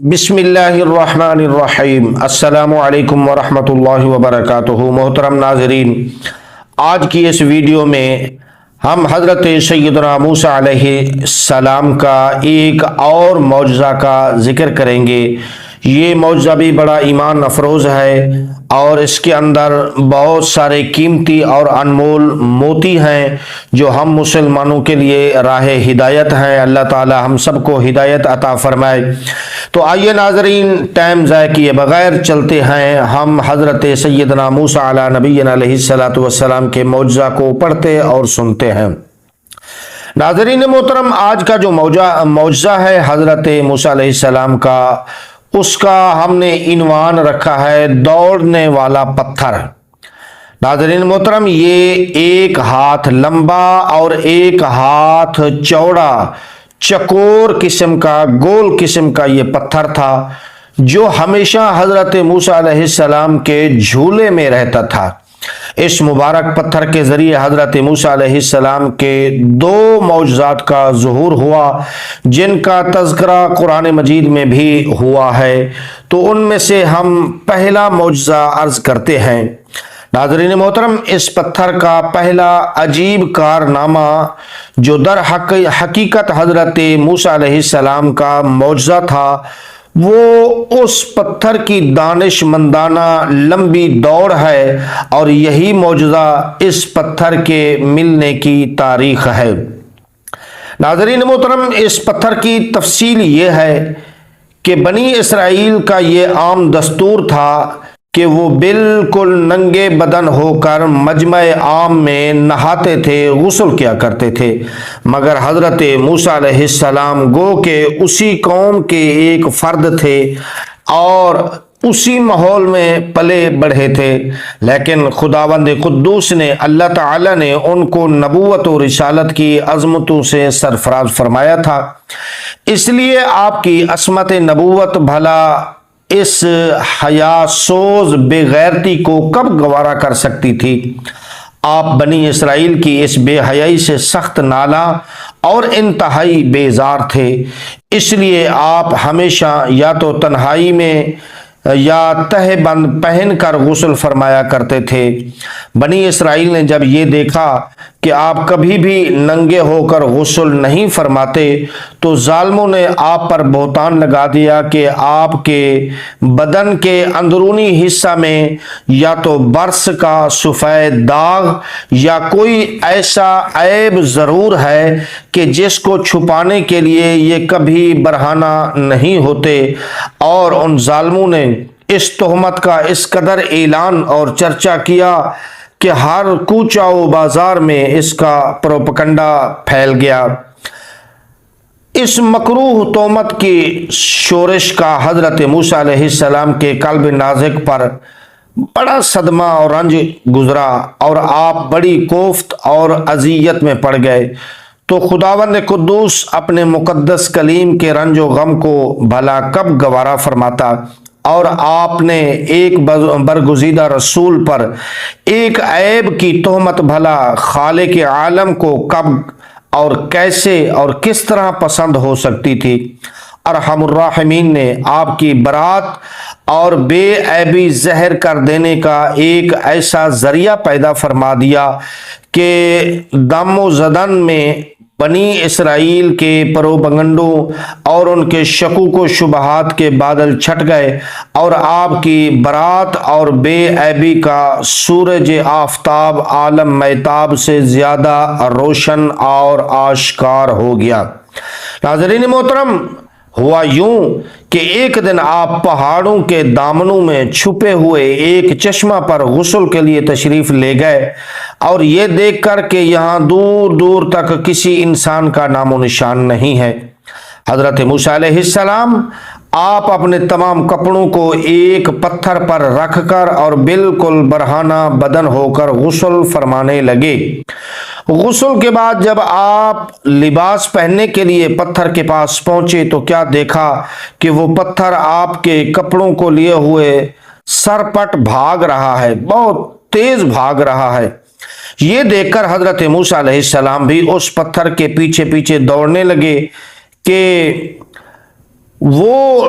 بسم اللہ الرحمن الرحیم۔ السلام علیکم ورحمۃ اللہ وبرکاتہ۔ محترم ناظرین، آج کی اس ویڈیو میں ہم حضرت سیدنا موسیٰ علیہ السلام کا ایک اور معجزہ کا ذکر کریں گے۔ یہ معجزہ بھی بڑا ایمان افروز ہے اور اس کے اندر بہت سارے قیمتی اور انمول موتی ہیں جو ہم مسلمانوں کے لیے راہ ہدایت ہیں۔ اللہ تعالی ہم سب کو ہدایت عطا فرمائے۔ تو آئیے ناظرین، ٹائم ضائع کیے بغیر چلتے ہیں ہم حضرت سیدنا موسیٰ علیہ نبینا علیہ السلام کے معجزہ کو پڑھتے اور سنتے ہیں۔ ناظرین محترم، آج کا جو معجزہ ہے حضرت موسیٰ علیہ السلام کا، اس کا ہم نے عنوان رکھا ہے دوڑنے والا پتھر۔ ناظرین محترم، یہ 1 ہاتھ لمبا اور 1 ہاتھ چوڑا چکور قسم کا، گول قسم کا یہ پتھر تھا جو ہمیشہ حضرت موسیٰ علیہ السلام کے جھولے میں رہتا تھا۔ اس مبارک پتھر کے ذریعے حضرت موسیٰ علیہ السلام کے 2 معجزات کا ظہور ہوا جن کا تذکرہ قرآن مجید میں بھی ہوا ہے۔ تو ان میں سے ہم پہلا معجزہ عرض کرتے ہیں۔ ناظرین محترم، اس پتھر کا پہلا عجیب کارنامہ جو در حقیقت حضرت موسیٰ علیہ السلام کا معجزہ تھا، وہ اس پتھر کی دانش مندانہ لمبی دوڑ ہے اور یہی معجزہ اس پتھر کے ملنے کی تاریخ ہے۔ ناظرین محترم، اس پتھر کی تفصیل یہ ہے کہ بنی اسرائیل کا یہ عام دستور تھا کہ وہ بالکل ننگے بدن ہو کر مجمع عام میں نہاتے تھے، غسل کیا کرتے تھے، مگر حضرت موسیٰ علیہ السلام گو کہ اسی قوم کے ایک فرد تھے اور اسی ماحول میں پلے بڑھے تھے، لیکن خداوند قدوس نے، اللہ تعالی نے ان کو نبوت و رسالت کی عظمتوں سے سرفراز فرمایا تھا۔ اس لیے آپ کی عصمت نبوت بھلا اس حیا سوز بے غیرتی کو کب گوارا کر سکتی تھی؟ آپ بنی اسرائیل کی اس بے حیائی سے سخت نالاں اور انتہائی بیزار تھے، اس لیے آپ ہمیشہ یا تو تنہائی میں یا تہ بند پہن کر غسل فرمایا کرتے تھے۔ بنی اسرائیل نے جب یہ دیکھا کہ آپ کبھی بھی ننگے ہو کر غسل نہیں فرماتے تو ظالموں نے آپ پر بہتان لگا دیا کہ آپ کے بدن کے اندرونی حصہ میں یا تو برس کا سفید داغ یا کوئی ایسا عیب ضرور ہے کہ جس کو چھپانے کے لیے یہ کبھی برہنہ نہیں ہوتے، اور ان ظالموں نے اس تہمت کا اس قدر اعلان اور چرچا کیا کہ ہر کوچہ و بازار میں اس کا پروپیگنڈا پھیل گیا۔ اس مکروہ تہمت کی شورش کا حضرت موسیٰ علیہ السلام کے قلب نازک پر بڑا صدمہ اور رنج گزرا اور آپ بڑی کوفت اور اذیت میں پڑ گئے۔ تو خداوند قدوس اپنے مقدس کلیم کے رنج و غم کو بھلا کب گوارا فرماتا، اور آپ نے ایک برگزیدہ رسول پر ایک عیب کی تہمت بھلا خالق عالم کو کب اور کیسے اور کس طرح پسند ہو سکتی تھی؟ ارحم الراحمین نے آپ کی برات اور بے عیبی ظاہر کر دینے کا ایک ایسا ذریعہ پیدا فرما دیا کہ دم و زدن میں بنی اسرائیل کے پروپیگنڈوں اور ان کے شکوک و شبہات کے بادل چھٹ گئے، اور آپ کی برات اور بے عیبی کا سورج آفتاب عالم مہتاب سے زیادہ روشن اور آشکار ہو گیا۔ ناظرین محترم، ہوا یوں کہ ایک دن آپ پہاڑوں کے دامنوں میں چھپے ہوئے ایک چشمہ پر غسل کے لیے تشریف لے گئے، اور یہ دیکھ کر کہ یہاں دور دور تک کسی انسان کا نام و نشان نہیں ہے، حضرت موسیٰ علیہ السلام آپ اپنے تمام کپڑوں کو ایک پتھر پر رکھ کر اور بالکل برہنہ بدن ہو کر غسل فرمانے لگے۔ غسل کے بعد جب آپ لباس پہننے کے لیے پتھر کے پاس پہنچے تو کیا دیکھا کہ وہ پتھر آپ کے کپڑوں کو لیے ہوئے سرپٹ بھاگ رہا ہے، بہت تیز بھاگ رہا ہے۔ یہ دیکھ کر حضرت موسیٰ علیہ السلام بھی اس پتھر کے پیچھے پیچھے دوڑنے لگے کہ وہ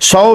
100